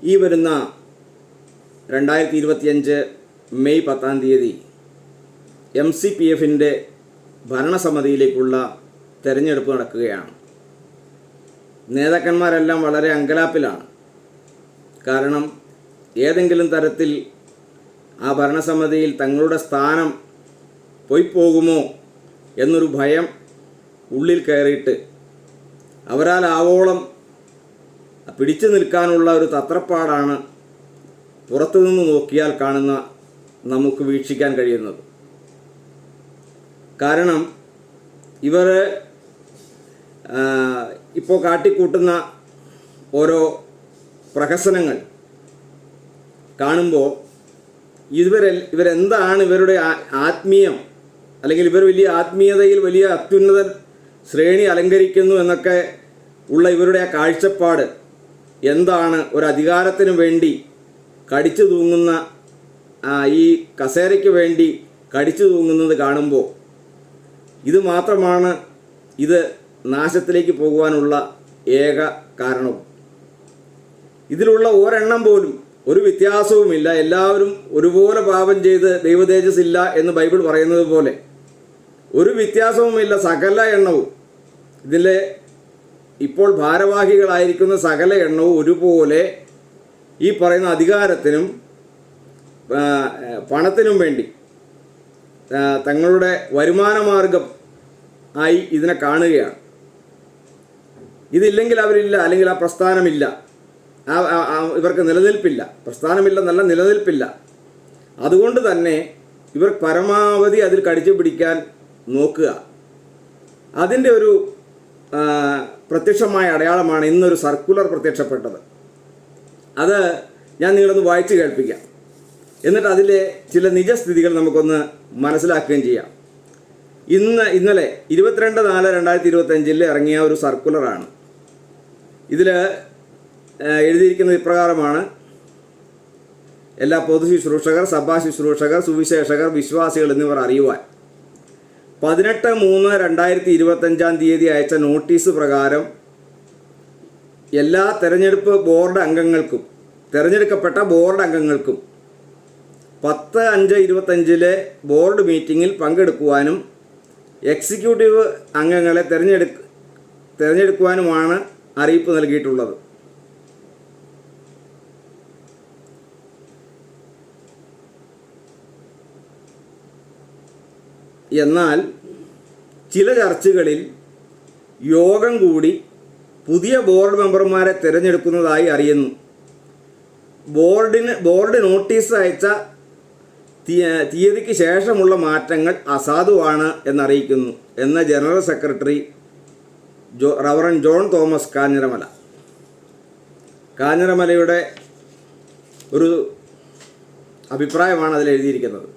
ഈ വരുന്ന 2025 മെയ് 10 MCPFൻ്റെ ഭരണസമിതിയിലേക്കുള്ള തെരഞ്ഞെടുപ്പ് നടക്കുകയാണ്. നേതാക്കന്മാരെല്ലാം വളരെ അങ്കലാപ്പിലാണ്. കാരണം ഏതെങ്കിലും തരത്തിൽ ആ ഭരണസമിതിയിൽ തങ്ങളുടെ സ്ഥാനം പോയിപ്പോകുമോ എന്നൊരു ഭയം ഉള്ളിൽ കയറിയിട്ട് അവരാൽ ആവോളം പിടിച്ചു നിൽക്കാനുള്ള ഒരു തത്രപ്പാടാണ് പുറത്തുനിന്ന് നോക്കിയാൽ കാണുന്ന നമുക്ക് വീക്ഷിക്കാൻ കഴിയുന്നത്. കാരണം ഇവർ ഇപ്പോൾ കാട്ടിക്കൂട്ടുന്ന ഓരോ പ്രഹസനങ്ങൾ കാണുമ്പോൾ ഇവരെന്താണ് ഇവരുടെ ആത്മീയം, അല്ലെങ്കിൽ ഇവർ വലിയ ആത്മീയതയിൽ വലിയ അത്യുന്നത ശ്രേണി അലങ്കരിക്കുന്നു എന്നൊക്കെ ഉള്ള ഇവരുടെ ആ കാഴ്ചപ്പാട് എന്താണ്? ഒരു അധികാരത്തിനു വേണ്ടി കടിച്ചു തൂങ്ങുന്ന ഈ കസേരയ്ക്ക് വേണ്ടി കടിച്ചു തൂങ്ങുന്നത് കാണുമ്പോൾ ഇത് മാത്രമാണ് ഇത് നാശത്തിലേക്ക് പോകുവാനുള്ള ഏക കാരണവും. ഇതിലുള്ള ഒരെണ്ണം പോലും ഒരു വ്യത്യാസവുമില്ല. എല്ലാവരും ഒരുപോലെ പാപം ചെയ്ത് ദൈവതേജസ്സില്ല എന്ന് ബൈബിൾ പറയുന്നത് പോലെ ഒരു വ്യത്യാസവുമില്ല. സകല എണ്ണവും ഇതിലെ ഇപ്പോൾ ഭാരവാഹികളായിരിക്കുന്ന സകല എണ്ണവും ഒരുപോലെ ഈ പറയുന്ന അധികാരത്തിനും പണത്തിനും വേണ്ടി തങ്ങളുടെ വരുമാനമാർഗം ആയി ഇതിനെ കാണുകയാണ്. ഇതില്ലെങ്കിൽ അവരില്ല, അല്ലെങ്കിൽ ആ പ്രസ്ഥാനമില്ല, ഇവർക്ക് നിലനിൽപ്പില്ല. പ്രസ്ഥാനമില്ല, നല്ല നിലനിൽപ്പില്ല. അതുകൊണ്ട് തന്നെ ഇവർ പരമാവധി അതിൽ കടിച്ചു പിടിക്കാൻ നോക്കുക. അതിൻ്റെ ഒരു പ്രത്യക്ഷമായ അടയാളമാണ് ഇന്നൊരു സർക്കുലർ പ്രത്യക്ഷപ്പെട്ടത്. അത് ഞാൻ നിങ്ങളൊന്ന് വായിച്ച് കേൾപ്പിക്കാം. എന്നിട്ട് അതിലെ ചില നിജസ്ഥിതികൾ നമുക്കൊന്ന് മനസ്സിലാക്കുകയും ചെയ്യാം. ഇന്നലെ 22/4/2025 ഇറങ്ങിയ ഒരു സർക്കുലറാണ്. ഇതിൽ എഴുതിയിരിക്കുന്നത് ഇപ്രകാരമാണ്: എല്ലാ പൊതു ശുശ്രൂഷകർ, സഭാ ശുശ്രൂഷകർ, സുവിശേഷകർ, വിശ്വാസികൾ എന്നിവർ അറിയുവാൻ 18/3/2025 അയച്ച നോട്ടീസ് പ്രകാരം എല്ലാ തെരഞ്ഞെടുപ്പ് ബോർഡ് അംഗങ്ങൾക്കും, തെരഞ്ഞെടുക്കപ്പെട്ട ബോർഡ് അംഗങ്ങൾക്കും 10/5/25 ബോർഡ് മീറ്റിങ്ങിൽ പങ്കെടുക്കുവാനും എക്സിക്യൂട്ടീവ് അംഗങ്ങളെ തിരഞ്ഞെടുക്കുവാനുമാണ് അറിയിപ്പ് നൽകിയിട്ടുള്ളത്. എന്നാൽ ചില ചർച്ചകളിൽ യോഗം കൂടി പുതിയ ബോർഡ് മെമ്പർമാരെ തിരഞ്ഞെടുക്കുന്നതായി അറിയുന്നു. ബോർഡ് നോട്ടീസ് അയച്ച തീയതിക്ക് ശേഷമുള്ള മാറ്റങ്ങൾ അസാധുവാണ് എന്നറിയിക്കുന്നു എന്ന general secretary reverend John Thomas കാഞ്ഞിരമലയുടെ ഒരു അഭിപ്രായമാണ് അതിൽ എഴുതിയിരിക്കുന്നത്.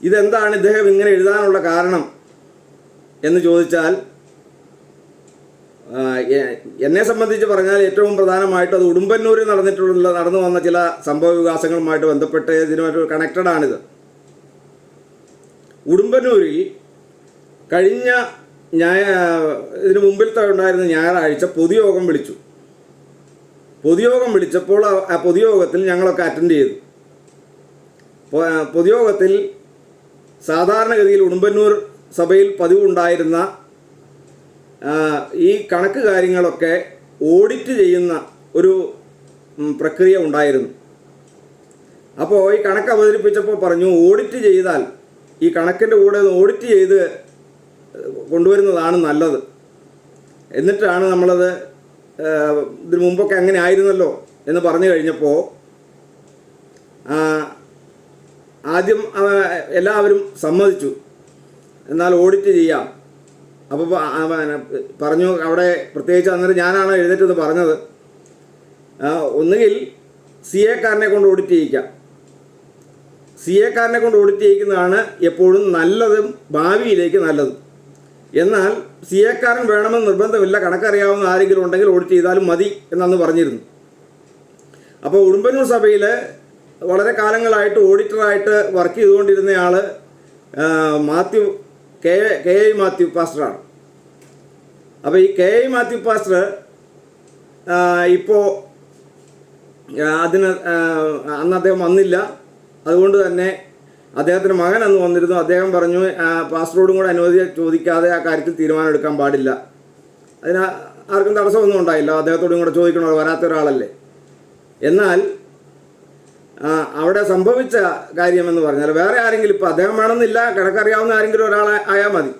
ഇതെന്താണ് ഇദ്ദേഹം ഇങ്ങനെ എഴുതാനുള്ള കാരണം എന്ന് ചോദിച്ചാൽ, എന്നെ സംബന്ധിച്ച് പറഞ്ഞാൽ ഏറ്റവും പ്രധാനമായിട്ട് അത് ഉടുമ്പന്നൂരിൽ നടന്നു വന്ന ചില സംഭവ വികാസങ്ങളുമായിട്ട് ബന്ധപ്പെട്ട് ഇതിനുമായിട്ട് കണക്റ്റഡാണിത്. ഉടുമ്പന്നൂരിൽ കഴിഞ്ഞ ഇതിനു മുമ്പിലത്തെ ഉണ്ടായിരുന്ന ഞായറാഴ്ച പൊതുയോഗം വിളിച്ചു. പൊതുയോഗം വിളിച്ചപ്പോൾ ആ പൊതുയോഗത്തിൽ ഞങ്ങളൊക്കെ അറ്റൻഡ് ചെയ്തു. പൊതുയോഗത്തിൽ സാധാരണഗതിയിൽ ഉടുമ്പന്നൂർ സഭയിൽ പതിവുണ്ടായിരുന്ന ഈ കണക്ക് കാര്യങ്ങളൊക്കെ ഓഡിറ്റ് ചെയ്യുന്ന ഒരു പ്രക്രിയ ഉണ്ടായിരുന്നു. അപ്പോൾ ഈ കണക്ക് അവതരിപ്പിച്ചപ്പോൾ പറഞ്ഞു, ഓഡിറ്റ് ചെയ്താൽ ഈ കണക്കിൻ്റെ കൂടെ ഓഡിറ്റ് ചെയ്ത് കൊണ്ടുവരുന്നതാണ് നല്ലത്. എന്നിട്ടാണ് നമ്മളത് ഇതിനു മുമ്പൊക്കെ അങ്ങനെ ആയിരുന്നല്ലോ എന്ന് പറഞ്ഞു കഴിഞ്ഞപ്പോൾ ആദ്യം എല്ലാവരും സമ്മതിച്ചു, എന്നാൽ ഓഡിറ്റ് ചെയ്യാം. അപ്പോൾ പറഞ്ഞു, അവിടെ പ്രത്യേകിച്ച് അന്നേരം ഞാനാണ് എഴുന്നേറ്റത് പറഞ്ഞത്, ഒന്നുകിൽ CA-കാരനെ കൊണ്ട് ഓഡിറ്റ് ചെയ്യിക്കാം. CA-കാരനെ കൊണ്ട് ഓഡിറ്റ് ചെയ്യിക്കുന്നതാണ് എപ്പോഴും നല്ലതും ഭാവിയിലേക്ക് നല്ലതും. എന്നാൽ CA-കാരൻ വേണമെന്ന് നിർബന്ധമില്ല, കണക്കറിയാവുന്ന ആരെങ്കിലും ഉണ്ടെങ്കിൽ ഓഡിറ്റ് ചെയ്താലും മതി എന്നന്ന് പറഞ്ഞിരുന്നു. അപ്പോൾ ഉടുമ്പന്നൂർ സഭയിൽ വളരെ കാലങ്ങളായിട്ട് ഓഡിറ്ററായിട്ട് വർക്ക് ചെയ്തുകൊണ്ടിരുന്നയാൾ കെ ഐ മാത്യു പാസ്റ്ററാണ്. അപ്പോൾ ഈ കെ ഐ മാത്യു പാസ്റ്റർ ഇപ്പോൾ അതിന് അന്ന് അദ്ദേഹം വന്നില്ല. അതുകൊണ്ട് തന്നെ അദ്ദേഹത്തിൻ്റെ മകൻ അന്ന് വന്നിരുന്നു. അദ്ദേഹം പറഞ്ഞു പാസ്റ്ററോടും കൂടെ അനുമതി ചോദിക്കാതെ ആ കാര്യത്തിൽ തീരുമാനം എടുക്കാൻ പാടില്ല. അതിന് ആർക്കും തടസ്സമൊന്നും ഉണ്ടായില്ല. അദ്ദേഹത്തോടും കൂടെ ചോദിക്കണോ, വരാത്ത ഒരാളല്ലേ. എന്നാൽ അവിടെ സംഭവിച്ച കാര്യമെന്ന് പറഞ്ഞാൽ വേറെ ആരെങ്കിലും, ഇപ്പോൾ അദ്ദേഹം വേണമെന്നില്ല, കണക്കറിയാവുന്ന ആരെങ്കിലും ഒരാൾ ആയാൽ മതി.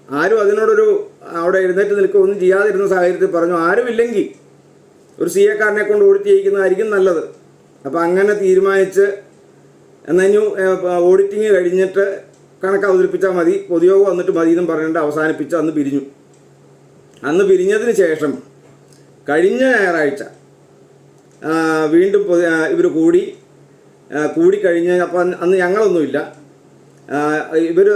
ആരും അതിനോടൊരു അവിടെ എഴുന്നേറ്റ് നിൽക്കുക ഒന്നും ചെയ്യാതിരുന്ന സാഹചര്യത്തിൽ പറഞ്ഞു ആരുമില്ലെങ്കിൽ ഒരു സി എക്കാരനെ കൊണ്ട് ഓഡിറ്റ് ചെയ്യിക്കുന്നതായിരിക്കും നല്ലത്. അപ്പോൾ അങ്ങനെ തീരുമാനിച്ച് എന്നു ഓഡിറ്റിങ് കഴിഞ്ഞിട്ട് കണക്ക് അവതരിപ്പിച്ചാൽ മതി, പൊതുയോഗം വന്നിട്ട് മതി എന്നും പറഞ്ഞിട്ട് അവസാനിപ്പിച്ച് അന്ന് പിരിഞ്ഞു. അന്ന് പിരിഞ്ഞതിന് ശേഷം കഴിഞ്ഞ ഞായറാഴ്ച വീണ്ടും ഇവർ കൂടിക്കഴിഞ്ഞ്, അപ്പം അന്ന് ഞങ്ങളൊന്നുമില്ല, ഇവർ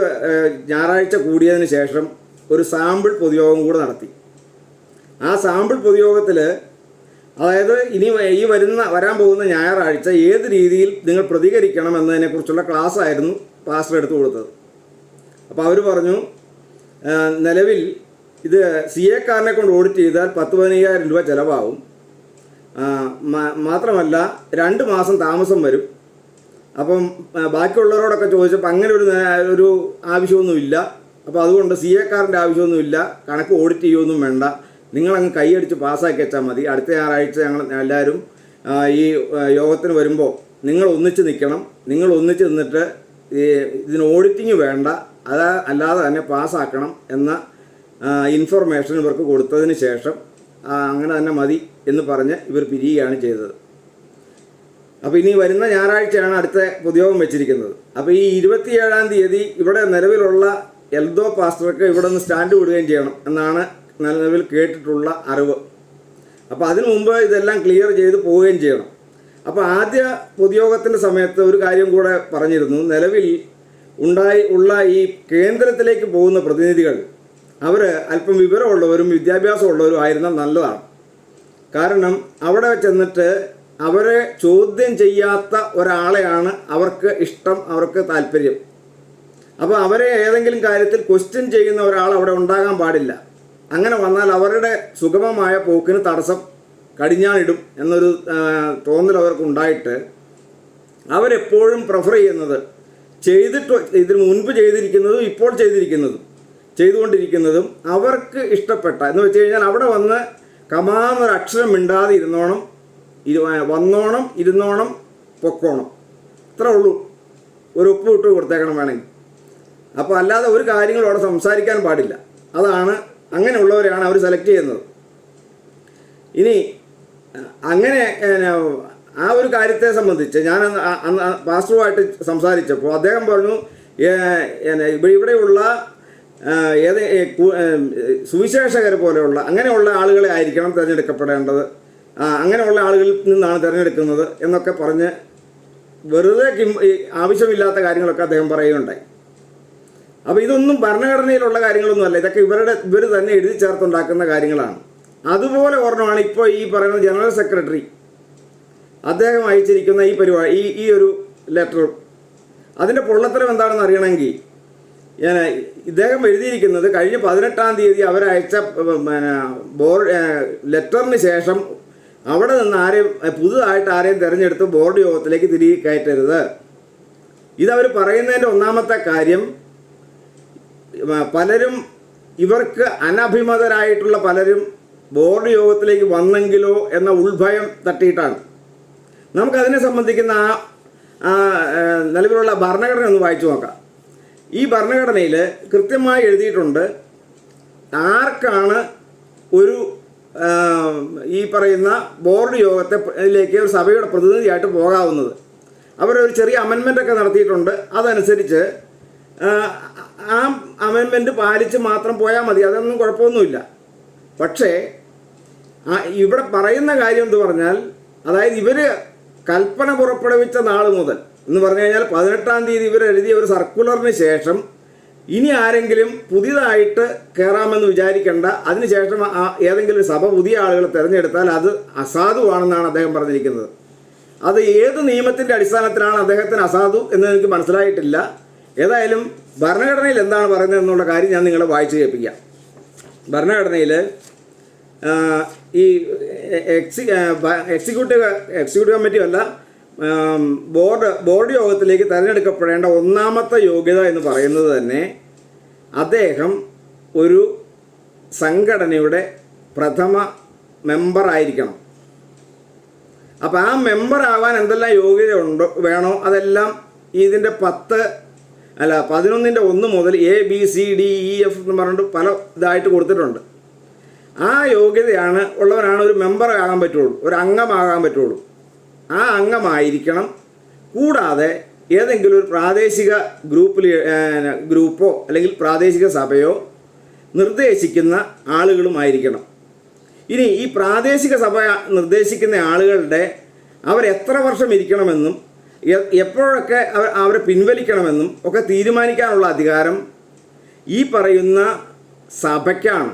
ഞായറാഴ്ച കൂടിയതിന് ശേഷം ഒരു സാമ്പിൾ പൊതുയോഗം കൂടെ നടത്തി. ആ സാമ്പിൾ പൊതുയോഗത്തിൽ അതായത് ഈ വരാൻ പോകുന്ന ഞായറാഴ്ച ഏത് രീതിയിൽ നിങ്ങൾ പ്രതികരിക്കണം എന്നതിനെക്കുറിച്ചുള്ള ക്ലാസ് ആയിരുന്നു പാസ്റ്റർ എടുത്തു കൊടുത്തത്. അപ്പോൾ അവർ പറഞ്ഞു നിലവിൽ ഇത് സി എക്കാരനെ കൊണ്ട് ഓഡിറ്റ് ചെയ്താൽ 10-15,000 രൂപ ചിലവാകും. മാത്രമല്ല 2 മാസം താമസം വരും. അപ്പം ബാക്കിയുള്ളവരോടൊക്കെ ചോദിച്ചപ്പോൾ അങ്ങനെ ഒരു ആവശ്യമൊന്നുമില്ല. അപ്പോൾ അതുകൊണ്ട് സി എക്കാരൻ്റെ ആവശ്യമൊന്നുമില്ല, കണക്ക് ഓഡിറ്റ് ചെയ്യുമൊന്നും വേണ്ട, നിങ്ങളങ്ങ് കൈയടിച്ച് പാസ്സാക്കി വെച്ചാൽ മതി. അടുത്ത ഞായറാഴ്ച ഞങ്ങൾ എല്ലാവരും ഈ യോഗത്തിന് വരുമ്പോൾ നിങ്ങൾ ഒന്നിച്ച് നിൽക്കണം, നിങ്ങൾ ഒന്നിച്ച് നിന്നിട്ട് ഇതിന് ഓഡിറ്റിങ് വേണ്ട, അല്ലാതെ തന്നെ പാസ്സാക്കണം എന്ന ഇൻഫർമേഷൻ ഇവർക്ക് കൊടുത്തതിന് ശേഷം അങ്ങനെ തന്നെ മതി എന്ന് പറഞ്ഞ് ഇവർ പിരിയുകയാണ് ചെയ്തത്. അപ്പോൾ ഇനി വരുന്ന ഞായറാഴ്ചയാണ് അടുത്ത പൊതുയോഗം വെച്ചിരിക്കുന്നത്. അപ്പോൾ ഈ 27-ാം തീയതി ഇവിടെ നിലവിലുള്ള എൽദോ പാസ്റ്റർക്ക് ഇവിടെ നിന്ന് സ്റ്റാൻഡ് വിടുകയും ചെയ്യണം എന്നാണ് നിലവിൽ കേട്ടിട്ടുള്ള അറിവ്. അപ്പോൾ അതിനു മുമ്പ് ഇതെല്ലാം ക്ലിയർ ചെയ്ത് പോവുകയും ചെയ്യണം. അപ്പോൾ ആദ്യ പൊതുയോഗത്തിൻ്റെ സമയത്ത് ഒരു കാര്യം കൂടെ പറഞ്ഞിരുന്നു, നിലവിൽ ഉള്ള ഈ കേന്ദ്രത്തിലേക്ക് പോകുന്ന പ്രതിനിധികൾ അവർ അല്പം വിവരമുള്ളവരും വിദ്യാഭ്യാസമുള്ളവരും ആയിരുന്നാൽ നല്ലതാണ്. കാരണം അവിടെ ചെന്നിട്ട് അവരെ ചോദ്യം ചെയ്യാത്ത ഒരാളെയാണ് അവർക്ക് ഇഷ്ടം, അവർക്ക് താല്പര്യം. അപ്പോൾ അവരെ ഏതെങ്കിലും കാര്യത്തിൽ ക്വസ്റ്റ്യൻ ചെയ്യുന്ന ഒരാൾ അവിടെ ഉണ്ടാകാൻ പാടില്ല. അങ്ങനെ വന്നാൽ അവരുടെ സുഗമമായ പോക്കിന് തടസ്സം കടിഞ്ഞാണിടും എന്നൊരു തോന്നൽ അവർക്കുണ്ടായിട്ട് അവരെപ്പോഴും പ്രിഫർ ചെയ്യുന്നത് ഇതിന് മുൻപ് ചെയ്തിരിക്കുന്നതും ഇപ്പോൾ ചെയ്തുകൊണ്ടിരിക്കുന്നതും അവർക്ക് ഇഷ്ടപ്പെട്ട എന്ന് വെച്ച് കഴിഞ്ഞാൽ അവിടെ വന്ന് കമാന്നൊരു അക്ഷരം മിണ്ടാതെ ഇരുന്നോണം, വന്നോണം, ഇരുന്നോണം, പൊക്കോണം, ഇത്രേ ഉള്ളൂ. ഒരു ഉപ്പ് ഇട്ട് കൊടുത്തേക്കണം വേണമെങ്കിൽ. അപ്പോൾ അല്ലാതെ ഒരു കാര്യങ്ങളും അവിടെ സംസാരിക്കാൻ പാടില്ല. അതാണ്, അങ്ങനെയുള്ളവരെയാണ് അവർ സെലക്ട് ചെയ്യുന്നത്. ഇനി അങ്ങനെ ആ ഒരു കാര്യത്തെ സംബന്ധിച്ച് ഞാൻ പാസ്റ്ററുമായിട്ട് സംസാരിച്ചപ്പോൾ അദ്ദേഹം പറഞ്ഞു ഇവിടെയുള്ള സുവിശേഷകർ പോലെയുള്ള അങ്ങനെയുള്ള ആളുകളെ ആയിരിക്കണം തിരഞ്ഞെടുക്കപ്പെടേണ്ടത്, അങ്ങനെയുള്ള ആളുകളിൽ നിന്നാണ് തിരഞ്ഞെടുക്കുന്നത് എന്നൊക്കെ പറഞ്ഞ് വെറുതെ ആവശ്യമില്ലാത്ത കാര്യങ്ങളൊക്കെ അദ്ദേഹം പറയുകയുണ്ടായി. അപ്പോൾ ഇതൊന്നും ഭരണഘടനയിലുള്ള കാര്യങ്ങളൊന്നുമല്ല, ഇതൊക്കെ ഇവർ തന്നെ എഴുതി ചേർത്തുണ്ടാക്കുന്ന കാര്യങ്ങളാണ്. അതുപോലെ ഒരെണ്ണമാണ് ഇപ്പോൾ ഈ പറയുന്ന ജനറൽ സെക്രട്ടറി അദ്ദേഹം അയച്ചിരിക്കുന്ന ഈ പരിപാടി, ഈ ഒരു ലെറ്റർ. അതിൻ്റെ പൊള്ളത്തരം എന്താണെന്ന് അറിയണമെങ്കിൽ ഇദ്ദേഹം എഴുതിയിരിക്കുന്നത് കഴിഞ്ഞ 18-ാം തീയതി അവരയച്ച ലെറ്ററിന് ശേഷം അവിടെ നിന്ന് പുതുതായിട്ട് ആരെയും തിരഞ്ഞെടുത്ത് ബോർഡ് യോഗത്തിലേക്ക് തിരികെ കയറ്റരുത്. ഇതവർ പറയുന്നതിൻ്റെ ഒന്നാമത്തെ കാര്യം, പലരും ഇവർക്ക് അനഭിമതരായിട്ടുള്ള പലരും ബോർഡ് യോഗത്തിലേക്ക് വന്നെങ്കിലോ എന്ന ഉൾഭയം തട്ടിയിട്ടാണ്. നമുക്കതിനെ സംബന്ധിക്കുന്ന നിലവിലുള്ള ഭരണഘടന ഒന്ന് വായിച്ചു നോക്കാം. ഈ ഭരണഘടനയിൽ കൃത്യമായി എഴുതിയിട്ടുണ്ട് ആർക്കാണ് ഒരു ഈ പറയുന്ന ബോർഡ് യോഗത്തിലേക്ക് ഒരു സഭയുടെ പ്രതിനിധിയായിട്ട് പോകാവുന്നത്. അവരൊരു ചെറിയ അമെൻമെൻ്റൊക്കെ നടത്തിയിട്ടുണ്ട്. അതനുസരിച്ച് ആ അമെൻമെൻറ്റ് പാലിച്ച് മാത്രം പോയാൽ മതി, അതൊന്നും കുഴപ്പമൊന്നുമില്ല. പക്ഷേ ഇവിടെ പറയുന്ന കാര്യം എന്ന് പറഞ്ഞാൽ, അതായത് ഇവർ കൽപ്പന പുറപ്പെടുവിച്ച നാൾ മുതൽ എന്ന് പറഞ്ഞു കഴിഞ്ഞാൽ 18-ാം തീയതി ഇവർ എഴുതിയ ഒരു സർക്കുലറിന് ശേഷം ഇനി ആരെങ്കിലും പുതിയതായിട്ട് കയറാമെന്ന് വിചാരിക്കേണ്ട. അതിനുശേഷം ഏതെങ്കിലും സഭ പുതിയ ആളുകളെ തിരഞ്ഞെടുത്താൽ അത് അസാധുവാണെന്നാണ് അദ്ദേഹം പറഞ്ഞിരിക്കുന്നത്. അത് ഏത് നിയമത്തിൻ്റെ അടിസ്ഥാനത്തിലാണ് അദ്ദേഹത്തിന് അസാധു എന്ന് എനിക്ക് മനസ്സിലായിട്ടില്ല. ഏതായാലും ഭരണഘടനയിൽ എന്താണ് പറയുന്നത് എന്നുള്ള കാര്യം ഞാൻ നിങ്ങളെ വായിച്ച് കേൾപ്പിക്കാം. ഭരണഘടനയിൽ ഈ എക്സിക്യൂട്ടീവ് കമ്മിറ്റി അല്ല, ബോർഡ് യോഗത്തിലേക്ക് തിരഞ്ഞെടുക്കപ്പെടേണ്ട ഒന്നാമത്തെ യോഗ്യത എന്ന് പറയുന്നത് തന്നെ അദ്ദേഹം ഒരു സംഘടനയുടെ പ്രഥമ മെമ്പറായിരിക്കണം. അപ്പോൾ ആ മെമ്പറാവാൻ എന്തെല്ലാം യോഗ്യത വേണോ അതെല്ലാം ഇതിൻ്റെ 11-ൻ്റെ 1 മുതൽ ABCDEF എന്ന് പറഞ്ഞിട്ട് പല ഇതായിട്ട് കൊടുത്തിട്ടുണ്ട്. ആ യോഗ്യതയാണ് ഉള്ളവരാണ് ഒരു മെമ്പർ ആകാൻ പറ്റുള്ളൂ, ഒരു അംഗമാകാൻ പറ്റുള്ളൂ. ആ അംഗമായിരിക്കണം. കൂടാതെ ഏതെങ്കിലും ഒരു പ്രാദേശിക ഗ്രൂപ്പോ അല്ലെങ്കിൽ പ്രാദേശിക സഭയോ നിർദ്ദേശിക്കുന്ന ആളുകളുമായിരിക്കണം. ഇനി ഈ പ്രാദേശിക സഭ നിർദ്ദേശിക്കുന്ന ആളുകളുടെ അവരെത്ര വർഷം ഇരിക്കണമെന്നും എപ്പോഴൊക്കെ അവരെ പിൻവലിക്കണമെന്നും ഒക്കെ തീരുമാനിക്കാനുള്ള അധികാരം ഈ പറയുന്ന സഭയ്ക്കാണ്,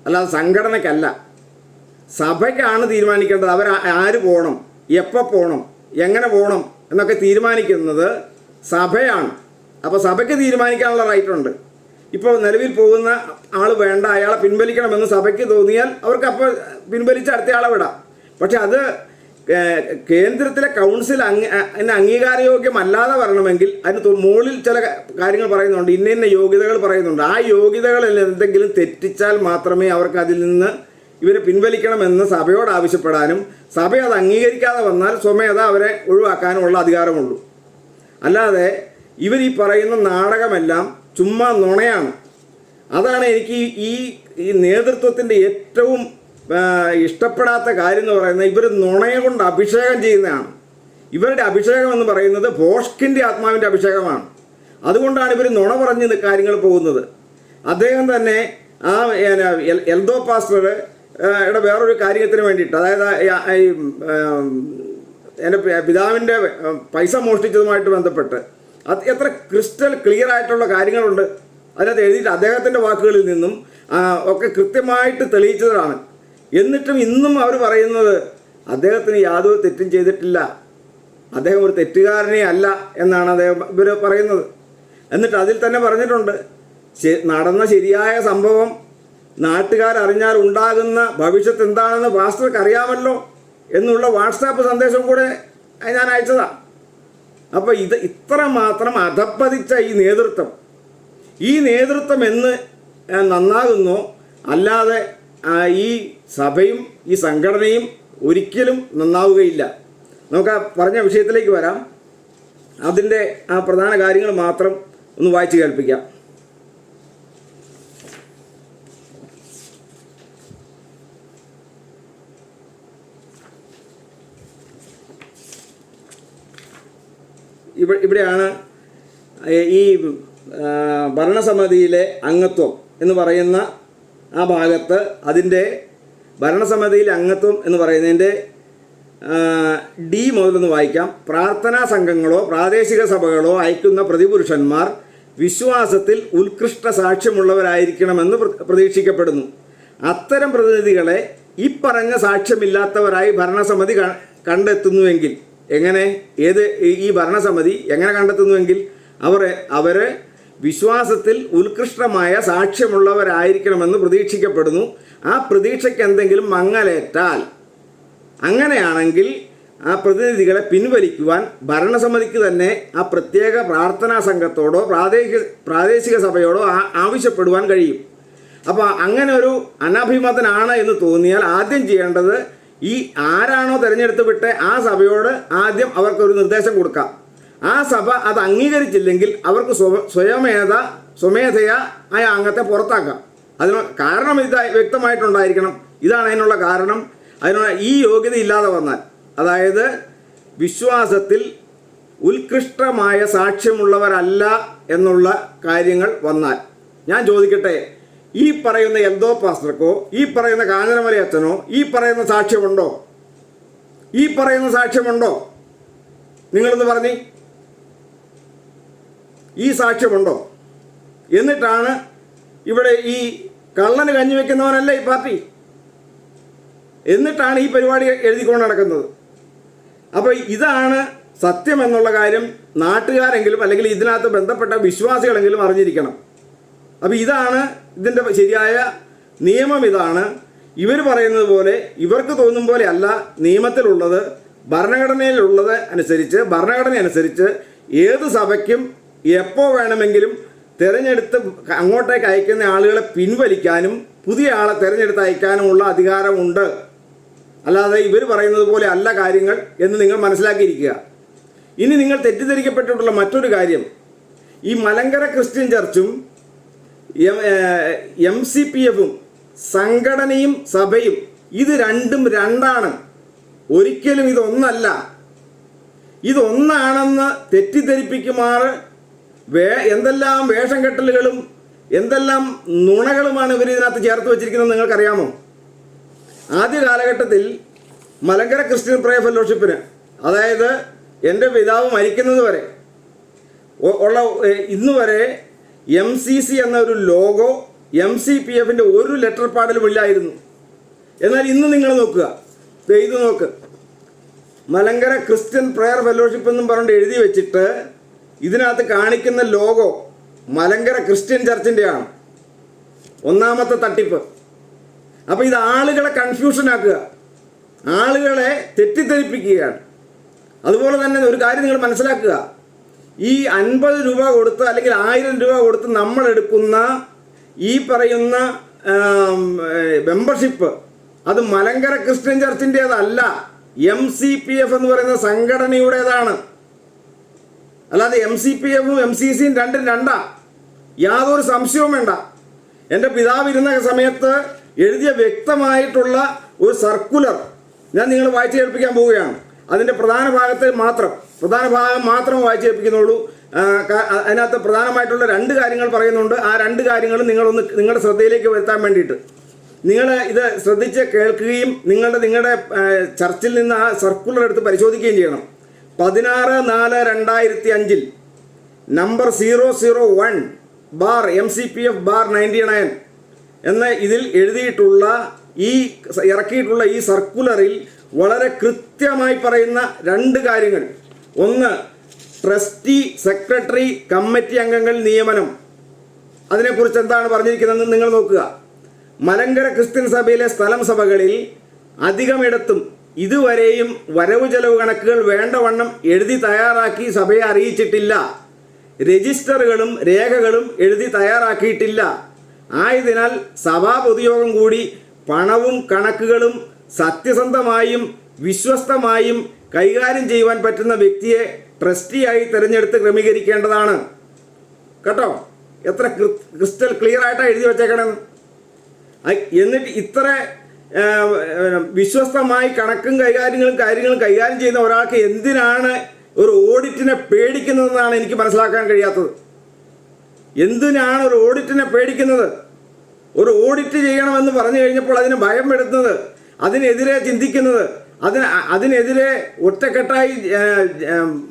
അല്ലാതെ സംഘടനയ്ക്കല്ല. സഭയ്ക്കാണ് തീരുമാനിക്കേണ്ടത്. ആര് പോകണം, എപ്പോൾ പോകണം, എങ്ങനെ പോകണം എന്നൊക്കെ തീരുമാനിക്കുന്നത് സഭയാണ്. അപ്പോൾ സഭയ്ക്ക് തീരുമാനിക്കാനുള്ള റൈറ്റുണ്ട്. ഇപ്പോൾ നിലവിൽ പോകുന്ന ആൾ വേണ്ട, അയാളെ പിൻവലിക്കണമെന്ന് സഭയ്ക്ക് തോന്നിയാൽ അവർക്ക് അപ്പോൾ പിൻവലിച്ച് അടുത്തയാളെ വിടാം. പക്ഷെ അത് കേന്ദ്രത്തിലെ കൗൺസിൽ അംഗീകാരയോഗ്യമല്ലാതെ വരണമെങ്കിൽ അതിന് മുകളിൽ ചില കാര്യങ്ങൾ പറയുന്നുണ്ട്, ഇന്ന യോഗ്യതകൾ പറയുന്നുണ്ട്. ആ യോഗ്യതകളിൽ എന്തെങ്കിലും തെറ്റിച്ചാൽ മാത്രമേ അവർക്ക് അതിൽ നിന്ന് ഇവരെ പിൻവലിക്കണമെന്ന് സഭയോട് ആവശ്യപ്പെടാനും സഭ അത് അംഗീകരിക്കാതെ വന്നാൽ സ്വമേധ അവരെ ഒഴിവാക്കാനുമുള്ള അധികാരമുള്ളൂ. അല്ലാതെ ഇവർ ഈ പറയുന്ന നാടകമെല്ലാം ചുമ്മാ നുണയാണ്. അതാണ് എനിക്ക് ഈ നേതൃത്വത്തിൻ്റെ ഏറ്റവും ഇഷ്ടപ്പെടാത്ത കാര്യം എന്ന് പറയുന്നത്, ഇവർ നുണയെ കൊണ്ട് അഭിഷേകം ചെയ്യുന്നതാണ്. ഇവരുടെ അഭിഷേകം എന്ന് പറയുന്നത് ഭോഷ്കിൻ്റെ ആത്മാവിൻ്റെ അഭിഷേകമാണ്. അതുകൊണ്ടാണ് ഇവർ നുണ പറഞ്ഞ് കാര്യങ്ങൾ പോകുന്നത്. അദ്ദേഹം തന്നെ ആ എൽദോ പാസ്റ്റർ വേറൊരു കാര്യത്തിന് വേണ്ടിയിട്ട്, അതായത് എൻ്റെ പിതാവിൻ്റെ പൈസ മോഷ്ടിച്ചതുമായിട്ട് ബന്ധപ്പെട്ട് എത്ര ക്രിസ്റ്റൽ ക്ലിയർ ആയിട്ടുള്ള കാര്യങ്ങളുണ്ട് അതിനകത്ത് എഴുതിയിട്ട് അദ്ദേഹത്തിൻ്റെ വാക്കുകളിൽ നിന്നും ഒക്കെ കൃത്യമായിട്ട് തെളിയിച്ചതാണ്. എന്നിട്ടും ഇന്നും അവർ പറയുന്നത് അദ്ദേഹത്തിന് യാതൊരു തെറ്റും ചെയ്തിട്ടില്ല, അദ്ദേഹം ഒരു തെറ്റുകാരനേ അല്ല എന്നാണ് ഇവർ പറയുന്നത്. എന്നിട്ട് അതിൽ തന്നെ പറഞ്ഞിട്ടുണ്ട്, നടന്ന ശരിയായ സംഭവം നാട്ടുകാരറിഞ്ഞാൽ ഉണ്ടാകുന്ന ഭവിഷ്യത്ത് എന്താണെന്ന് പാസ്റ്റർക്ക് അറിയാമല്ലോ എന്നുള്ള വാട്സാപ്പ് സന്ദേശം കൂടെ ഞാൻ അയച്ചതാണ്. അപ്പോൾ ഇത്ര മാത്രം അധപ്പതിച്ച ഈ നേതൃത്വം എന്ന് നന്നാകുന്നോ, അല്ലാതെ ഈ സഭയും ഈ സംഘടനയും ഒരിക്കലും നന്നാവുകയില്ല. നമുക്ക് ആ പറഞ്ഞ വിഷയത്തിലേക്ക് വരാം. അതിൻ്റെ ആ പ്രധാന കാര്യങ്ങൾ മാത്രം ഒന്ന് വായിച്ച് കേൾപ്പിക്കാം. ഇവിടെയാണ് ഈ ഭരണസമിതിയിലെ അംഗത്വം എന്ന് പറയുന്ന ആ ഭാഗത്ത്, അതിൻ്റെ ഭരണസമിതിയിലെ അംഗത്വം എന്ന് പറയുന്നതിൻ്റെ D മുതലൊന്ന് വായിക്കാം. പ്രാർത്ഥനാ സംഘങ്ങളോ പ്രാദേശിക സഭകളോ അയക്കുന്ന പ്രതിപുരുഷന്മാർ വിശ്വാസത്തിൽ ഉത്കൃഷ്ട സാക്ഷ്യമുള്ളവരായിരിക്കണമെന്ന് പ്രതീക്ഷിക്കപ്പെടുന്നു. അത്തരം പ്രതിനിധികളെ ഈ പറഞ്ഞ സാക്ഷ്യമില്ലാത്തവരായി ഭരണസമിതി കണ്ടെത്തുന്നുവെങ്കിൽ എങ്ങനെ, ഈ ഭരണസമിതി എങ്ങനെ കണ്ടെത്തുന്നുവെങ്കിൽ അവരെ വിശ്വാസത്തിൽ ഉത്കൃഷ്ടമായ സാക്ഷ്യമുള്ളവരായിരിക്കണമെന്ന് പ്രതീക്ഷിക്കപ്പെടുന്നു. ആ പ്രതീക്ഷയ്ക്ക് എന്തെങ്കിലും മങ്ങലേറ്റാൽ, അങ്ങനെയാണെങ്കിൽ ആ പ്രതിനിധികളെ പിൻവലിക്കുവാൻ ഭരണസമിതിക്ക് തന്നെ ആ പ്രത്യേക പ്രാർത്ഥനാ സംഘത്തോടോ പ്രാദേശിക സഭയോടോ ആവശ്യപ്പെടുവാൻ കഴിയും. അപ്പോൾ അങ്ങനെ ഒരു അനഭിമതനാണ് എന്ന് തോന്നിയാൽ ആദ്യം ചെയ്യേണ്ടത് ഈ ആരാണോ തിരഞ്ഞെടുത്ത് വിട്ട് ആ സഭയോട് ആദ്യം അവർക്കൊരു നിർദ്ദേശം കൊടുക്കാം. ആ സഭ അത് അംഗീകരിച്ചില്ലെങ്കിൽ അവർക്ക് സ്വമേധയാ ആ അംഗത്തെ പുറത്താക്കാം. അതിന് കാരണം ഇത് വ്യക്തമായിട്ടുണ്ടായിരിക്കണം. ഇതാണ് അതിനുള്ള കാരണം. അതിനുള്ള ഈ യോഗ്യത ഇല്ലാതെ വന്നാൽ, അതായത് വിശ്വാസത്തിൽ ഉത്കൃഷ്ടമായ സാക്ഷ്യമുള്ളവരല്ല എന്നുള്ള കാര്യങ്ങൾ വന്നാൽ, ഞാൻ ചോദിക്കട്ടെ, ഈ പറയുന്ന എൽദോ പാസ്റ്റർക്കോ ഈ പറയുന്ന കാഞ്ഞിരമല അച്ഛനോ ഈ പറയുന്ന സാക്ഷ്യമുണ്ടോ? ഈ പറയുന്ന സാക്ഷ്യമുണ്ടോ? നിങ്ങളൊന്ന് പറഞ്ഞേ, ഈ സാക്ഷ്യമുണ്ടോ? എന്നിട്ടാണ് ഇവിടെ ഈ കള്ളന് കഞ്ഞി വെക്കുന്നവനല്ല ഈ പാർട്ടി, എന്നിട്ടാണ് ഈ പരിപാടി എഴുതിക്കൊണ്ട് നടക്കുന്നത്. അപ്പോൾ ഇതാണ് സത്യം എന്നുള്ള കാര്യം നാട്ടുകാരെങ്കിലും അല്ലെങ്കിൽ ഇതിനകത്ത് ബന്ധപ്പെട്ട വിശ്വാസികളെങ്കിലും അറിഞ്ഞിരിക്കണം. അപ്പോൾ ഇതാണ് ഇതിൻ്റെ ശരിയായ നിയമം. ഇതാണ് ഇവർ പറയുന്നത് പോലെ ഇവർക്ക് തോന്നും പോലെ അല്ല നിയമത്തിലുള്ളത്. ഭരണഘടന അനുസരിച്ച് ഏത് സഭയ്ക്കും എപ്പോൾ വേണമെങ്കിലും തിരഞ്ഞെടുത്ത് അങ്ങോട്ടേക്ക് അയക്കുന്ന ആളുകളെ പിൻവലിക്കാനും പുതിയ ആളെ തിരഞ്ഞെടുത്ത് അയക്കാനുമുള്ള അധികാരമുണ്ട്. അല്ലാതെ ഇവർ പറയുന്നത് പോലെ അല്ല കാര്യങ്ങൾ എന്ന് നിങ്ങൾ മനസ്സിലാക്കിയിരിക്കുക. ഇനി നിങ്ങൾ തെറ്റിദ്ധരിക്കപ്പെട്ടിട്ടുള്ള മറ്റൊരു കാര്യം, ഈ മലങ്കര ക്രിസ്ത്യൻ ചർച്ചും MCPF-ഉം സംഘടനയും സഭയും ഇത് രണ്ടും രണ്ടാണ്. ഒരിക്കലും ഇതൊന്നല്ല. ഇതൊന്നാണെന്ന് തെറ്റിദ്ധരിപ്പിക്കുമാറ് എന്തെല്ലാം വേഷം കെട്ടലുകളും എന്തെല്ലാം നുണകളുമാണ് ഇവർ ഇതിനകത്ത് ചേർത്ത് വെച്ചിരിക്കുന്നത് നിങ്ങൾക്കറിയാമോ? ആദ്യ കാലഘട്ടത്തിൽ മലങ്കര ക്രിസ്ത്യൻ പ്രയർ ഫെലോഷിപ്പിന്, അതായത് എൻ്റെ പിതാവ് മരിക്കുന്നത് വരെ ഉള്ള ഇന്ന് വരെ MCC എന്നൊരു ലോഗോ MCPF-ൻ്റെ ഒരു ലെറ്റർ പാഡിലും ഇല്ലായിരുന്നു. എന്നാൽ ഇന്ന് നിങ്ങൾ നോക്കുക, ഇത് നോക്ക്, മലങ്കര ക്രിസ്ത്യൻ പ്രയർ ഫെലോഷിപ്പ് എന്നും പറഞ്ഞിട്ട് എഴുതി വെച്ചിട്ട് ഇതിനകത്ത് കാണിക്കുന്ന ലോഗോ മലങ്കര ക്രിസ്ത്യൻ ചർച്ചിൻ്റെയാണ്. ഒന്നാമത്തെ തട്ടിപ്പ്. അപ്പോൾ ഇത് ആളുകളെ കൺഫ്യൂഷൻ ആക്കുക, ആളുകളെ തെറ്റിദ്ധരിപ്പിക്കുകയാണ്. അതുപോലെ തന്നെ ഒരു കാര്യം നിങ്ങൾ മനസ്സിലാക്കുക, ഈ 50 രൂപ കൊടുത്ത് അല്ലെങ്കിൽ 1000 രൂപ കൊടുത്ത് നമ്മൾ എടുക്കുന്ന ഈ പറയുന്ന മെമ്പർഷിപ്പ് അത് മലങ്കര ക്രിസ്ത്യൻ ചർച്ചിൻ്റേതല്ല, MCPF എന്ന് പറയുന്ന സംഘടനയുടേതാണ്. അല്ലാതെ MCPF-ഉം MCC-യും രണ്ടും രണ്ടാ, യാതൊരു സംശയവും വേണ്ട. എൻ്റെ പിതാവ് ഇരുന്ന സമയത്ത് എഴുതിയ വ്യക്തമായിട്ടുള്ള ഒരു സർക്കുലർ ഞാൻ നിങ്ങൾ വായിച്ചു കേൾപ്പിക്കാൻ പോവുകയാണ്. അതിൻ്റെ പ്രധാന ഭാഗം മാത്രം വായിച്ചു കേൾപ്പിക്കുന്നുള്ളൂ. അതിനകത്ത് പ്രധാനമായിട്ടുള്ള 2 കാര്യങ്ങൾ പറയുന്നുണ്ട്. ആ 2 കാര്യങ്ങളും നിങ്ങളുടെ ശ്രദ്ധയിലേക്ക് വരുത്താൻ വേണ്ടിയിട്ട് നിങ്ങൾ ഇത് ശ്രദ്ധിച്ച് കേൾക്കുകയും നിങ്ങളുടെ ചർച്ചിൽ നിന്ന് ആ സർക്കുലർ എടുത്ത് പരിശോധിക്കുകയും ചെയ്യണം. 16/4/2005 നമ്പർ 001/MCPF/99 എന്ന ഇതിൽ എഴുതിയിട്ടുള്ള ഇറക്കിയിട്ടുള്ള ഈ സർക്കുലറിൽ വളരെ കൃത്യമായി പറയുന്ന 2 കാര്യങ്ങൾ. ഒന്ന്, ട്രസ്റ്റി, സെക്രട്ടറി, കമ്മിറ്റി അംഗങ്ങൾ നിയമനം. അതിനെക്കുറിച്ച് എന്താണ് പറഞ്ഞിരിക്കുന്നതെന്ന് നിങ്ങൾ നോക്കുക. മലങ്കര ക്രിസ്ത്യൻ സഭയിലെ സ്ഥലം സഭകളിൽ അധികമിടത്തും ഇതുവരെയും വരവ് ചെലവ് കണക്കുകൾ വേണ്ടവണ്ണം എഴുതി തയ്യാറാക്കി സഭയെ അറിയിച്ചിട്ടില്ല. രജിസ്റ്ററുകളും രേഖകളും എഴുതി തയ്യാറാക്കിയിട്ടില്ല. ആയതിനാൽ സഭാ പൊതുയോഗം കൂടി പണവും കണക്കുകളും സത്യസന്ധമായും വിശ്വസ്തമായും കൈകാര്യം ചെയ്യുവാൻ പറ്റുന്ന വ്യക്തിയെ ട്രസ്റ്റിയായി തിരഞ്ഞെടുത്ത് ക്രമീകരിക്കേണ്ടതാണ്. കേട്ടോ, എത്ര ക്രിസ്റ്റൽ ക്ലിയർ ആയിട്ടാണ് എഴുതി വെച്ചേക്കണമെന്ന്. എന്നിട്ട് ഇത്ര വിശ്വസ്തമായി കണക്കും കാര്യങ്ങളും കൈകാര്യം ചെയ്യുന്ന ഒരാൾക്ക് എന്തിനാണ് ഒരു ഓഡിറ്റിനെ പേടിക്കുന്നതെന്നാണ് എനിക്ക് മനസ്സിലാക്കാൻ കഴിയാത്തത്. എന്തിനാണ് ഒരു ഓഡിറ്റിനെ പേടിക്കുന്നത്? ഒരു ഓഡിറ്റ് ചെയ്യണമെന്ന് പറഞ്ഞു കഴിഞ്ഞപ്പോൾ അതിന് ഭയം എടുക്കുന്നത്, അതിനെതിരെ ചിന്തിക്കുന്നത്, അതിനെതിരെ ഒറ്റക്കെട്ടായി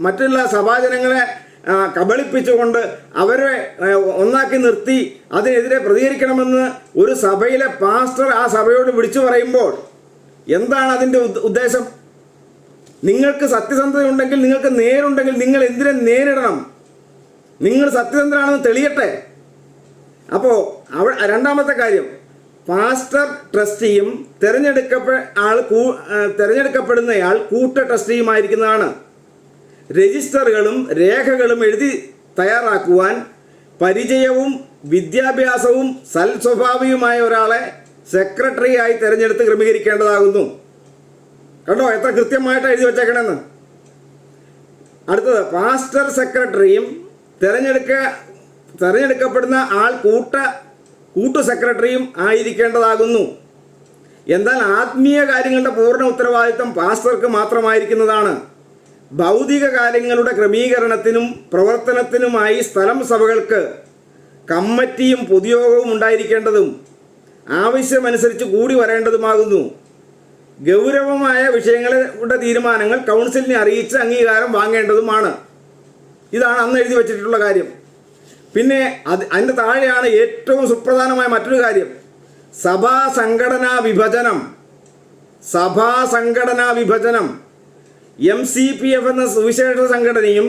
മറ്റുള്ള സഭാജനങ്ങളെ കബളിപ്പിച്ചുകൊണ്ട് അവരെ ഒന്നാക്കി നിർത്തി അതിനെതിരെ പ്രതികരിക്കണമെന്ന് ഒരു സഭയിലെ പാസ്റ്റർ ആ സഭയോട് വിളിച്ചു പറയുമ്പോൾ എന്താണ് അതിൻ്റെ ഉദ്ദേശം? നിങ്ങൾക്ക് സത്യസന്ധതയുണ്ടെങ്കിൽ, നിങ്ങൾക്ക് നേരുണ്ടെങ്കിൽ നിങ്ങൾ എന്തിനെ നേരിടണം? നിങ്ങൾ സത്യസന്ധരാണെന്ന് തെളിയട്ടെ. അപ്പോൾ രണ്ടാമത്തെ കാര്യം, പാസ്റ്റർ ട്രസ്റ്റിയും തിരഞ്ഞെടുക്കപ്പെടുന്നയാൾ കൂട്ട ട്രസ്റ്റിയുമായിരിക്കുന്നതാണ്. രജിസ്റ്ററുകളും രേഖകളും എഴുതി തയ്യാറാക്കുവാൻ പരിചയവും വിദ്യാഭ്യാസവും സൽസ്വഭാവിയുമായ ഒരാളെ സെക്രട്ടറിയായി തിരഞ്ഞെടുത്ത് ക്രമീകരിക്കേണ്ടതാകുന്നു. കണ്ടോ എത്ര കൃത്യമായിട്ട് എഴുതി വെച്ചേക്കണമെന്ന്. അടുത്തത്, പാസ്റ്റർ സെക്രട്ടറിയും തിരഞ്ഞെടുക്കപ്പെടുന്ന ആൾ കൂട്ടു സെക്രട്ടറിയും ആയിരിക്കേണ്ടതാകുന്നു. എന്നാൽ ആത്മീയ കാര്യങ്ങളുടെ പൂർണ്ണ ഉത്തരവാദിത്തം പാസ്റ്റർക്ക് മാത്രമായിരിക്കുന്നതാണ്. ഭൗതിക കാര്യങ്ങളുടെ ക്രമീകരണത്തിനും പ്രവർത്തനത്തിനുമായി സ്ഥലം സഭകൾക്ക് കമ്മിറ്റിയും പൊതുയോഗവും ഉണ്ടായിരിക്കേണ്ടതും ആവശ്യമനുസരിച്ച് കൂടി വരേണ്ടതുമാകുന്നു. ഗൗരവമായ വിഷയങ്ങളുടെ തീരുമാനങ്ങൾ കൗൺസിലിനെ അറിയിച്ച് അംഗീകാരം വാങ്ങേണ്ടതുമാണ്. ഇതാണ് അന്ന് എഴുതി വച്ചിട്ടുള്ള കാര്യം. പിന്നെ അതിൻ്റെ താഴെയാണ് ഏറ്റവും സുപ്രധാനമായ മറ്റൊരു കാര്യം, സഭാ സംഘടനാ വിഭജനം. MCPF എന്ന സുവിശേഷ സംഘടനയും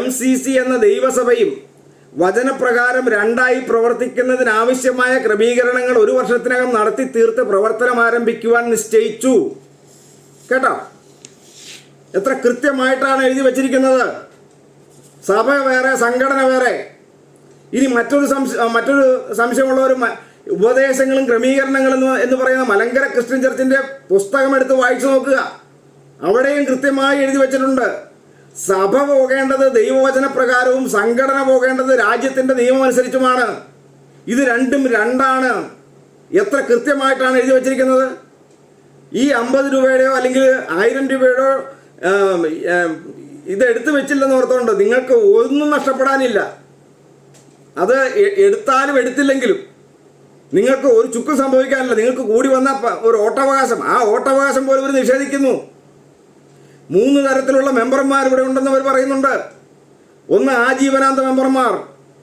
MCC എന്ന ദൈവസഭയും വചനപ്രകാരം രണ്ടായി പ്രവർത്തിക്കുന്നതിനാവശ്യമായ ക്രമീകരണങ്ങൾ 1 വർഷത്തിനകം നടത്തി തീർത്ത് പ്രവർത്തനം ആരംഭിക്കുവാൻ നിശ്ചയിച്ചു. കേട്ടോ, എത്ര കൃത്യമായിട്ടാണ് എഴുതി വച്ചിരിക്കുന്നത്. സഭ വേറെ, സംഘടന വേറെ. ഇനി മറ്റൊരു സംശയമുള്ളവർ ഉപദേശങ്ങളും ക്രമീകരണങ്ങളും എന്ന് പറയുന്ന മലങ്കര ക്രിസ്ത്യൻ ചർച്ചിന്റെ പുസ്തകം എടുത്ത് വായിച്ചു നോക്കുക. അവിടെയും കൃത്യമായി എഴുതി വച്ചിട്ടുണ്ട്. സഭ പോകേണ്ടത് ദൈവവചന പ്രകാരവും സംഘടന പോകേണ്ടത് രാജ്യത്തിന്റെ നിയമം അനുസരിച്ചുമാണ്. ഇത് രണ്ടും രണ്ടാണ്. എത്ര കൃത്യമായിട്ടാണ് എഴുതി വച്ചിരിക്കുന്നത്. ഈ 50 രൂപയുടെയോ അല്ലെങ്കിൽ 1000 രൂപയുടെയോ ഇത് എടുത്തു വെച്ചില്ലെന്ന് ഓർത്തുകൊണ്ട് നിങ്ങൾക്ക് ഒന്നും നഷ്ടപ്പെടാനില്ല. അത് എടുത്താലും എടുത്തില്ലെങ്കിലും നിങ്ങൾക്ക് ഒരു ചുക്കും സംഭവിക്കാനില്ല. നിങ്ങൾക്ക് കൂടി വന്ന ഒരു വോട്ടവകാശം, ആ വോട്ടവകാശം പോലും ഇവർ നിഷേധിക്കുന്നു. 3 തരത്തിലുള്ള മെമ്പർമാർ ഇവിടെ ഉണ്ടെന്ന് അവർ പറയുന്നുണ്ട്. ഒന്ന് ആജീവനാന്ത മെമ്പർമാർ,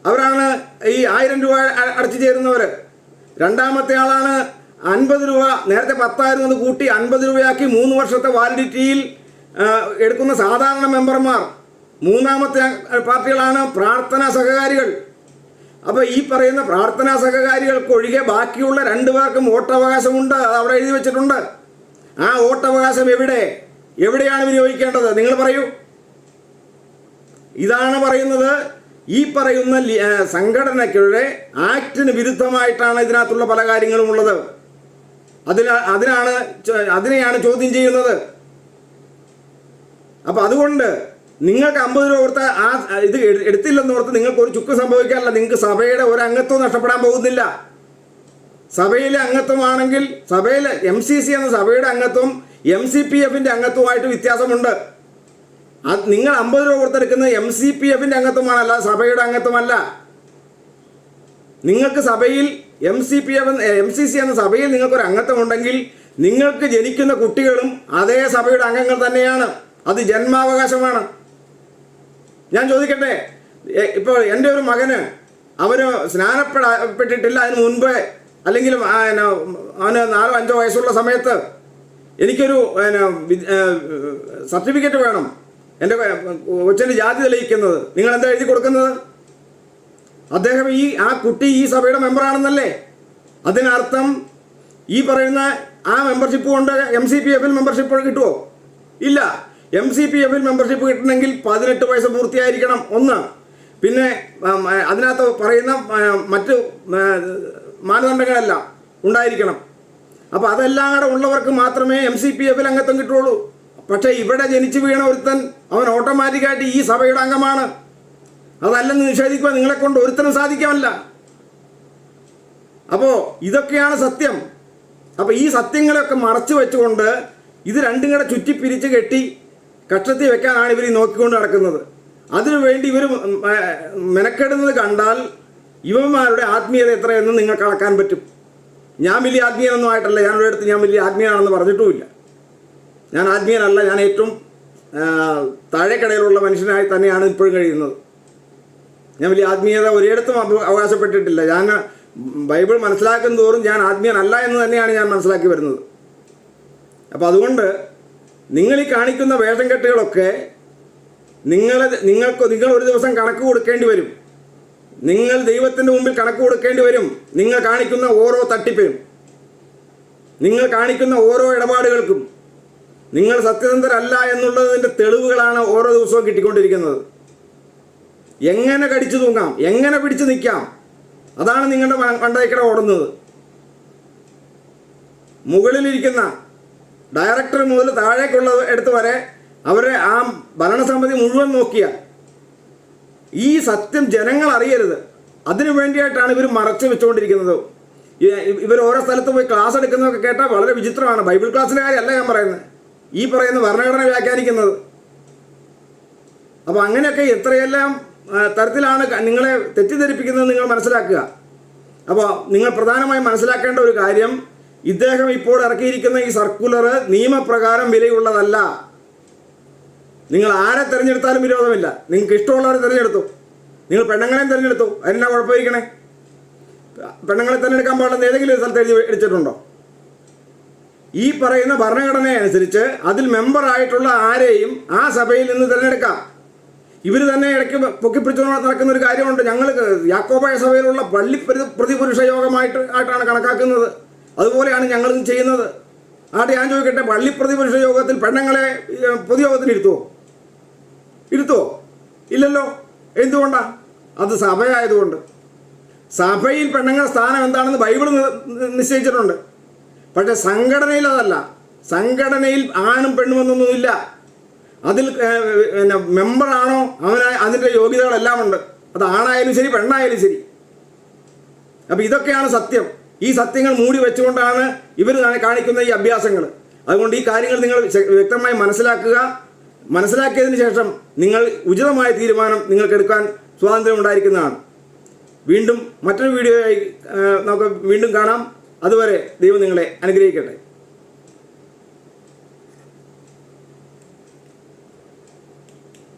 അവരാണ് ഈ 1000 രൂപ അടച്ചു ചേരുന്നവർ. രണ്ടാമത്തെ ആളാണ് 50 രൂപ, നേരത്തെ 10 ആയിരുന്നു, അത് കൂട്ടി 50 രൂപയാക്കി 3 വർഷത്തെ വാലിഡിറ്റിയിൽ എടുക്കുന്ന സാധാരണ മെമ്പർമാർ. മൂന്നാമത്തെ പാർട്ടികളാണ് പ്രാർത്ഥനാ സഹകാരികൾ. അപ്പോൾ ഈ പറയുന്ന പ്രാർത്ഥനാ സഹകാരികൾക്കൊഴികെ ബാക്കിയുള്ള 2 പേർക്കും വോട്ടവകാശമുണ്ട്. അത് അവിടെ എഴുതി വെച്ചിട്ടുണ്ട്. ആ വോട്ടവകാശം എവിടെയാണ് വിനിയോഗിക്കേണ്ടത്? നിങ്ങൾ പറയൂ. ഇതാണ് പറയുന്നത്. ഈ പറയുന്ന സംഘടനയ്ക്കുടെ ആക്ടിന് വിരുദ്ധമായിട്ടാണ് ഇതിനകത്തുള്ള പല കാര്യങ്ങളും ഉള്ളത്. അതിനെയാണ് ചോദ്യം ചെയ്യുന്നത്. അപ്പം അതുകൊണ്ട് നിങ്ങൾക്ക് 50 രൂപ കൊടുത്ത ഇത് എടുത്തില്ലെന്നോർത്ത് നിങ്ങൾക്ക് ഒരു ചുക്ക് സംഭവിക്കാറില്ല. നിങ്ങൾക്ക് സഭയുടെ ഒരു അംഗത്വം നഷ്ടപ്പെടാൻ പോകുന്നില്ല. സഭയിലെ അംഗത്വമാണെങ്കിൽ സഭയിലെ MCC എന്ന സഭയുടെ അംഗത്വം MCPFന്റെ അംഗത്വമായിട്ട് വ്യത്യാസമുണ്ട്. നിങ്ങൾ 50 രൂപ കൊടുത്തെടുക്കുന്നത് MCPFന്റെ അംഗത്വമാണ്, അല്ല സഭയുടെ അംഗത്വമല്ല. നിങ്ങൾക്ക് സഭയിൽ MCC എന്ന സഭയിൽ നിങ്ങൾക്കൊരു അംഗത്വം ഉണ്ടെങ്കിൽ നിങ്ങൾക്ക് ജനിക്കുന്ന കുട്ടികളും അതേ സഭയുടെ അംഗങ്ങൾ തന്നെയാണ്. അത് ജന്മാവകാശമാണ്. ഞാൻ ചോദിക്കട്ടെ, ഇപ്പോൾ എൻ്റെ ഒരു മകന് അവന് സ്നാനപ്പെട്ടിട്ടില്ല, അതിന് മുൻപേ അല്ലെങ്കിൽ അവന് 4-5 വയസ്സുള്ള സമയത്ത് എനിക്കൊരു സർട്ടിഫിക്കറ്റ് വേണം, എൻ്റെ കൊച്ചിൻ്റെ ജാതി തെളിയിക്കുന്നത്. നിങ്ങൾ എന്താ എഴുതി കൊടുക്കുന്നത്? അദ്ദേഹം ആ കുട്ടി ഈ സഭയുടെ മെമ്പറാണെന്നല്ലേ? അതിനർത്ഥം ഈ പറയുന്ന ആ മെമ്പർഷിപ്പ് കൊണ്ട് MCPFൽ മെമ്പർഷിപ്പ് കിട്ടുമോ? ഇല്ല. MCPFൽ മെമ്പർഷിപ്പ് കിട്ടണമെങ്കിൽ 18 വയസ്സ് പൂർത്തിയായിരിക്കണം. ഒന്ന്. പിന്നെ അതിനകത്ത് പറയുന്ന മറ്റ് മാനദണ്ഡങ്ങളെല്ലാം ഉണ്ടായിരിക്കണം. അപ്പോൾ അതെല്ലാം കൂടെ ഉള്ളവർക്ക് മാത്രമേ MCPFൽ അംഗത്വം കിട്ടുള്ളൂ. പക്ഷേ ഇവിടെ ജനിച്ചു വീണ ഒരുത്തൻ അവൻ ഓട്ടോമാറ്റിക്കായിട്ട് ഈ സഭയുടെ അംഗമാണ്. അതല്ലെന്ന് നിഷേധിക്കുക നിങ്ങളെ കൊണ്ട് ഒരുത്തനും സാധിക്കാമല്ല. അപ്പോൾ ഇതൊക്കെയാണ് സത്യം. അപ്പോൾ ഈ സത്യങ്ങളൊക്കെ മറച്ചു വെച്ചുകൊണ്ട് ഇത് രണ്ടും കൂടെ ചുറ്റിപ്പിരിച്ച് കെട്ടി കക്ഷത്തിൽ വെക്കാനാണ് ഇവർ നോക്കിക്കൊണ്ട് നടക്കുന്നത്. അതിനുവേണ്ടി ഇവർ മെനക്കെടുന്നത് കണ്ടാൽ ഇവന്മാരുടെ ആത്മീയത എത്രയെന്ന് നിങ്ങൾക്ക് അളക്കാൻ പറ്റും. ഞാൻ വലിയ ആത്മീയനൊന്നും ആയിട്ടല്ല, ഞാൻ ഇവിടെ അടുത്ത് ഞാൻ വലിയ ആത്മീയനാണെന്ന് പറഞ്ഞിട്ടുമില്ല. ഞാൻ ആത്മീയനല്ല, ഞാൻ ഏറ്റവും താഴേക്കടയിലുള്ള മനുഷ്യനായി തന്നെയാണ് ഇപ്പോഴും കഴിയുന്നത്. ഞാൻ വലിയ ആത്മീയത ഒരിടത്തും അവകാശപ്പെട്ടിട്ടില്ല. ഞാൻ ബൈബിൾ മനസ്സിലാക്കും തോറും ഞാൻ ആത്മീയനല്ല എന്ന് തന്നെയാണ് ഞാൻ മനസ്സിലാക്കി വരുന്നത്. അപ്പോൾ അതുകൊണ്ട് നിങ്ങൾ ഈ കാണിക്കുന്ന വേഷം കെട്ടുകളൊക്കെ നിങ്ങൾ ഒരു ദിവസം കണക്ക് കൊടുക്കേണ്ടി വരും. നിങ്ങൾ ദൈവത്തിൻ്റെ മുമ്പിൽ കണക്ക് കൊടുക്കേണ്ടി വരും. നിങ്ങൾ കാണിക്കുന്ന ഓരോ തട്ടിപ്പിനും, നിങ്ങൾ കാണിക്കുന്ന ഓരോ ഇടപാടുകൾക്കും നിങ്ങൾ സത്യസന്ധരല്ല എന്നുള്ളതിൻ്റെ തെളിവുകളാണ് ഓരോ ദിവസവും കിട്ടിക്കൊണ്ടിരിക്കുന്നത്. എങ്ങനെ കടിച്ചു തൂങ്ങാം, എങ്ങനെ പിടിച്ചു നിൽക്കാം, അതാണ് നിങ്ങളുടെ മണ്ടയ്ക്കട ഓടുന്നത്. മുകളിലിരിക്കുന്ന ഡയറക്ടർ മുതൽ താഴേക്കുള്ള എടുത്ത് വരെ അവരെ ആ ഭരണസമിതി മുഴുവൻ നോക്കിയാൽ ഈ സത്യം ജനങ്ങൾ അറിയരുത്. അതിനു വേണ്ടിയിട്ടാണ് ഇവർ മറച്ചു വെച്ചുകൊണ്ടിരിക്കുന്നത്. ഇവർ ഓരോ സ്ഥലത്ത് പോയി ക്ലാസ് എടുക്കുന്നതൊക്കെ കേട്ടാൽ വളരെ വിചിത്രമാണ്. ബൈബിൾ ക്ലാസ്സിൻ്റെ കാര്യമല്ല ഞാൻ പറയുന്നത്, ഈ പറയുന്ന ഭരണഘടന വ്യാഖ്യാനിക്കുന്നത്. അപ്പോൾ അങ്ങനെയൊക്കെ എത്രയെല്ലാം തരത്തിലാണ് നിങ്ങളെ തെറ്റിദ്ധരിപ്പിക്കുന്നത് നിങ്ങൾ മനസ്സിലാക്കുക. അപ്പോൾ നിങ്ങൾ പ്രധാനമായും മനസ്സിലാക്കേണ്ട ഒരു കാര്യം, ഇദ്ദേഹം ഇപ്പോൾ ഇറക്കിയിരിക്കുന്ന ഈ സർക്കുലർ നിയമപ്രകാരം വിലയുള്ളതല്ല. നിങ്ങൾ ആരെ തിരഞ്ഞെടുത്താലും വിരോധമില്ല. നിങ്ങൾക്ക് ഇഷ്ടമുള്ളവരെ തിരഞ്ഞെടുത്തു. നിങ്ങൾ പെണ്ണുങ്ങളെയും തിരഞ്ഞെടുത്തു, അതിനെന്നാ കുഴപ്പമിരിക്കണേ? പെണ്ണുങ്ങളെ തിരഞ്ഞെടുക്കാൻ പാടില്ലെന്ന് ഏതെങ്കിലും ഒരു സ്ഥലത്ത് എഴുതി വെച്ചിട്ടുണ്ടോ? ഈ പറയുന്ന ഭരണഘടന അനുസരിച്ച് അതിൽ മെമ്പറായിട്ടുള്ള ആരെയും ആ സഭയിൽ നിന്ന് തിരഞ്ഞെടുക്കാം. ഇവർ തന്നെ ഇടയ്ക്ക് പൊക്കിപ്പിടിച്ചു നടക്കുന്ന ഒരു കാര്യമുണ്ട്. ഞങ്ങൾ യാക്കോബായ സഭയിലുള്ള പള്ളി പ്രതിപുരുഷ ആയിട്ടാണ് കണക്കാക്കുന്നത്. അതുപോലെയാണ് ഞങ്ങളും ചെയ്യുന്നത്. ആട്ടെ, ഞാൻ ചോദിക്കട്ടെ, പള്ളി പ്രതിപുരുഷ യോഗത്തിൽ പെണ്ണുങ്ങളെ പൊതുയോഗത്തിന് ഇരുത്തുവോ? ഇല്ലല്ലോ. എന്തുകൊണ്ടാണ്? അത് സഭയായതുകൊണ്ട്. സഭയിൽ പെണ്ണുങ്ങളുടെ സ്ഥാനം എന്താണെന്ന് ബൈബിൾ നിശ്ചയിച്ചിട്ടുണ്ട്. പക്ഷെ സംഘടനയിൽ അതല്ല. സംഘടനയിൽ ആണും പെണ്ണുമെന്നൊന്നുമില്ല. അതിൽ മെമ്പറാണോ അതിൻ്റെ യോഗ്യതകളെല്ലാം ഉണ്ട്. അത് ആണായാലും ശരി പെണ്ണായാലും ശരി. അപ്പം ഇതൊക്കെയാണ് സത്യം. ഈ സത്യങ്ങൾ മൂടി വെച്ചുകൊണ്ടാണ് ഇവർ കാണിക്കുന്ന ഈ അഭ്യാസങ്ങൾ. അതുകൊണ്ട് ഈ കാര്യങ്ങൾ നിങ്ങൾ വ്യക്തമായി മനസ്സിലാക്കുക. മനസ്സിലാക്കിയതിന് ശേഷം നിങ്ങൾ ഉചിതമായ തീരുമാനം നിങ്ങൾക്കെടുക്കാൻ സ്വാതന്ത്ര്യം ഉണ്ടായിരിക്കുന്നതാണ്. വീണ്ടും മറ്റൊരു വീഡിയോയായി നമുക്ക് വീണ്ടും കാണാം. അതുവരെ ദൈവം നിങ്ങളെ അനുഗ്രഹിക്കട്ടെ.